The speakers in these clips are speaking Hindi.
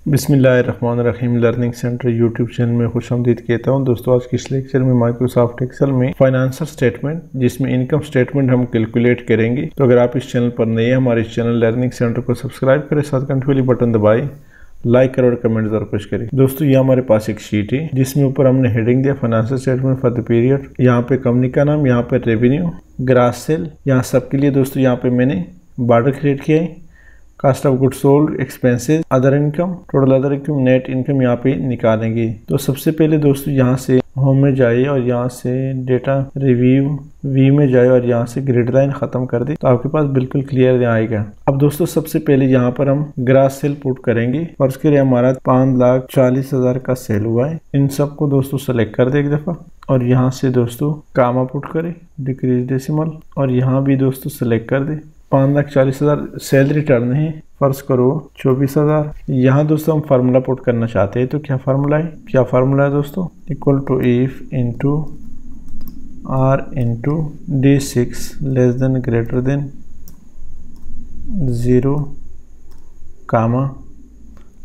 बिस्मिल्लाहिर्रहमानिर्रहीम लर्निंग सेंटर यूट्यूब चैनल में खुशामदीद कहता हूं। दोस्तों आज की इस लेक्चर में माइक्रोसॉफ्ट एक्सेल में फाइनेंशियल स्टेटमेंट जिसमें इनकम स्टेटमेंट हम कैलकुलेट करेंगे। तो अगर आप इस चैनल पर नए हैं, हमारे इस चैनल लर्निंग सेंटर को सब्सक्राइब करें, साथ घंटे वाली बटन दबाएं, लाइक करें और कमेंट जरूर कुछ करें। दोस्तों ये हमारे पास एक शीट है जिसमें ऊपर हमने हेडिंग दिया financial statement for the period. यहाँ पे कंपनी का नाम, यहाँ पे रेवेन्यू, ग्रॉस सेल, यहाँ सबके लिए दोस्तों यहाँ पे मैंने बॉर्डर क्रिएट किया है। Cost of good sold, expenses, other income, total other income, net income यहाँ पे निकालेंगे। तो सबसे पहले दोस्तों यहाँ से होम में जाइए और यहाँ से डेटा रिव्यू वी में जाए और यहाँ से ग्रिड लाइन खत्म कर दे तो आपके पास बिल्कुल क्लियर आएगा। अब दोस्तों सबसे पहले यहाँ पर हम ग्रॉस सेल पुट करेंगे और उसके लिए हमारा 5,40,000 का सेल हुआ है। इन सबको दोस्तों सेलेक्ट कर दे एक दफा और यहाँ से दोस्तों कामा पुट करे, डिक्रीज डेसिमल, और यहाँ भी दोस्तों सेलेक्ट कर दे। 5,40,000 सेल रिटर्न है, फर्ज करो 24,000। यहाँ दोस्तों हम फार्मूला पुट करना चाहते हैं, तो क्या फार्मूला है दोस्तों, equal to if into or into D6 less than greater than 0 comma,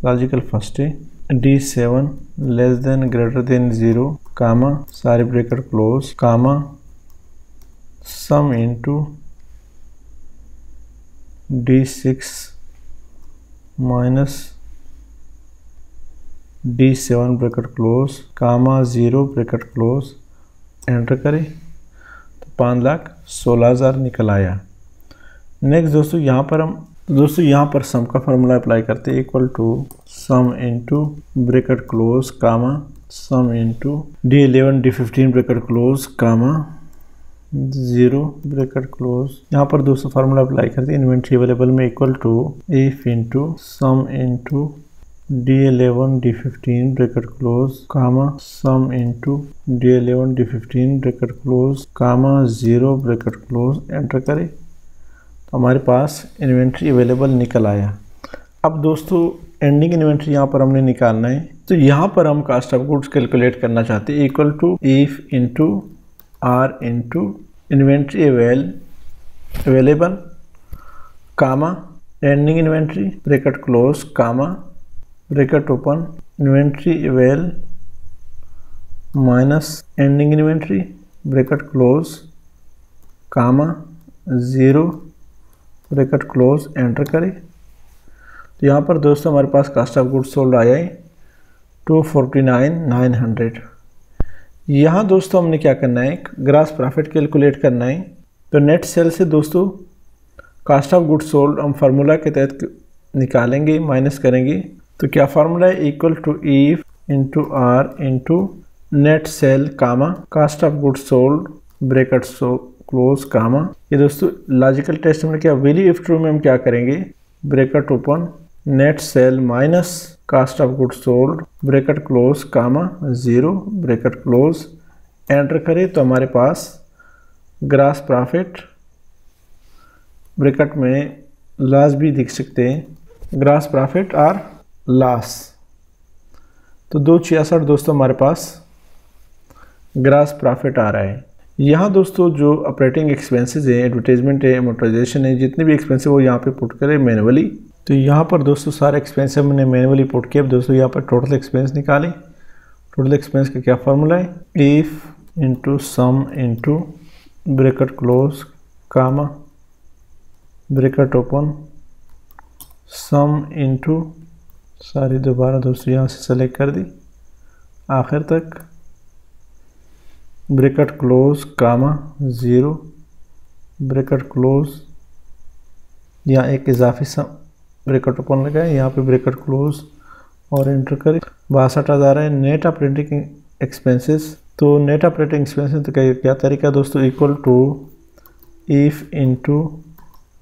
logical first है, D7 less than greater than 0 comma, सारे bracket close, comma, sum into D6 minus D7 bracket close, comma 0 bracket close, enter करें तो 5,16,000 निकल आया। नेक्स्ट दोस्तों यहाँ पर सम का फार्मूला अप्लाई करते हैं, equal to sum into bracket close comma sum into D11 D15 bracket close comma 0 bracket close. यहाँ पर दोस्तों फार्मूला अप्लाई करते हैं, इन्वेंट्री अवेलेबल में equal to if into sum into D11 D15 bracket close comma sum into D11 D15 bracket close comma 0 bracket close, enter करें तो हमारे पास इन्वेंट्री अवेलेबल निकल आया। अब दोस्तों एंडिंग इन्वेंट्री यहाँ पर हमने निकालना है, तो यहाँ पर हम कास्ट ऑफ गुड्स कैलकुलेट करना चाहते हैं, equal to if into or into inventory available comma ending inventory bracket close comma bracket open inventory avail minus ending inventory bracket close comma 0 bracket close, enter करें तो यहाँ पर दोस्तों हमारे पास कास्ट ऑफ गुड्स सोल्ड आया है 249,900। यहाँ दोस्तों हमने क्या करना है, ग्रॉस प्रॉफिट कैलकुलेट करना है। तो नेट सेल से दोस्तों कास्ट ऑफ गुड्स सोल्ड हम फार्मूला के तहत निकालेंगे, माइनस करेंगे। तो क्या फार्मूला है, equal to if into or into net sale comma cost of goods sold bracket close comma. ये दोस्तों लॉजिकल टेस्ट में क्या वैल्यू इफ ट्रू में हम क्या करेंगे, bracket open net sale minus cost of goods sold bracket close comma 0 bracket close, enter करें तो हमारे पास ग्रॉस प्रॉफिट ब्रैकेट में लॉस भी दिख सकते हैं, ग्रॉस प्रॉफिट और लॉस। तो 266 दोस्तों हमारे पास ग्रॉस प्रॉफिट आ रहा है। यहाँ दोस्तों जो ऑपरेटिंग एक्सपेंसेस है, एडवर्टाइजमेंट है, अमोर्टाइजेशन है, जितने भी एक्सपेंसेस वो यहाँ पे पुट करें मैनुअली। तो यहाँ पर दोस्तों सारे एक्सपेंस हमने मैनुअली पुट किया। दोस्तों यहाँ पर टोटल एक्सपेंस निकालें। टोटल एक्सपेंस का क्या फार्मूला है, if into sum into bracket close comma bracket open sum into, सारी दोबारा दोस्तों यहाँ से सेलेक्ट कर दी आखिर तक, bracket close comma 0 bracket close, यहाँ एक इजाफी सम ब्रैकेट ओपन लगाए, यहाँ पे ब्रैकेट क्लोज और एंटर करें। 62,000 है नेट ऑपरेटिंग एक्सपेंसेस। तो नेट ऑपरेटिंग एक्सपेंसेस तो क्या तरीका दोस्तों, equal to if into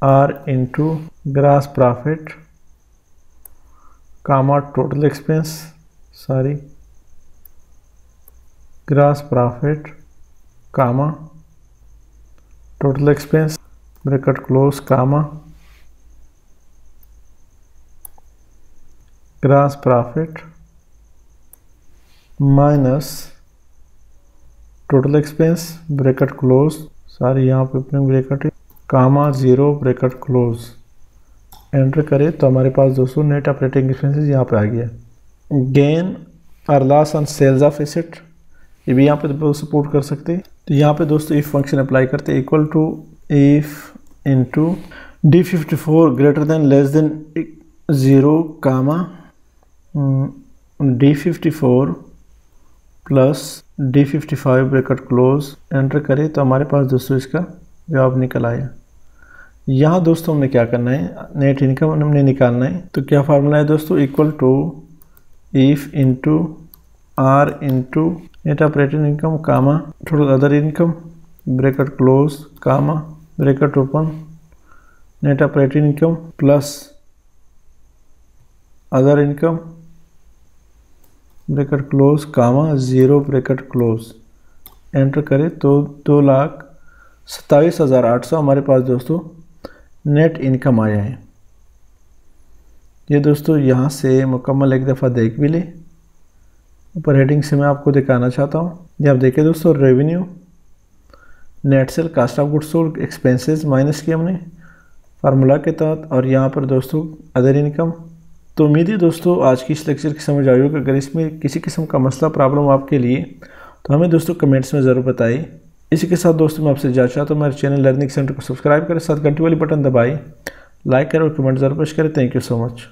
or into gross profit comma total expense, sorry gross profit comma total expense bracket close comma gross profit minus total expense bracket close, sorry यहाँ पे अपने bracket comma 0 bracket close, enter करें तो हमारे पास दोस्तों नेट ऑपरेटिंग एक्सपेंसेस यहाँ पे आ गया। गेन और loss on sales of asset, ये भी यहाँ पे दोस्तों सपोर्ट कर सकते हैं। तो यहाँ पे दोस्तों इफ फंक्शन अप्लाई करते हैं, equal to if into D54 greater than less than 0 comma D54 plus D55 bracket close, enter करें तो हमारे पास दोस्तों इसका जवाब निकल आया। यहाँ दोस्तों हमने क्या करना है, नेट इनकम हमने निकालना है। तो क्या फार्मूला है दोस्तों, equal to if into or into net operating income comma total other income bracket close comma bracket open net operating income plus other income bracket close comma 0 bracket close, enter करें तो 2,27,800 हमारे पास दोस्तों नेट इनकम आया है। ये दोस्तों यहाँ से मुकम्मल एक दफ़ा देख भी ले। ऊपर हेडिंग से मैं आपको दिखाना चाहता हूँ। ये आप देखें दोस्तों, revenue, net sale, cost of goods sold, expenses minus किया हमने फार्मूला के तहत, और यहाँ पर दोस्तों अदर इनकम। तो उम्मीद है दोस्तों आज की इस लेक्चर की समझ आई होगी। अगर इसमें किसी किस्म का मसला प्रॉब्लम आपके लिए तो हमें दोस्तों कमेंट्स में ज़रूर बताइए। इसी के साथ दोस्तों मैं आपसे इजाज़त चाहता हूँ, मेरे चैनल लर्निंग सेंटर को सब्सक्राइब करें, साथ घंटी वाली बटन दबाएं, लाइक करें और कमेंट ज़रूर पेश करें। Thank you so much.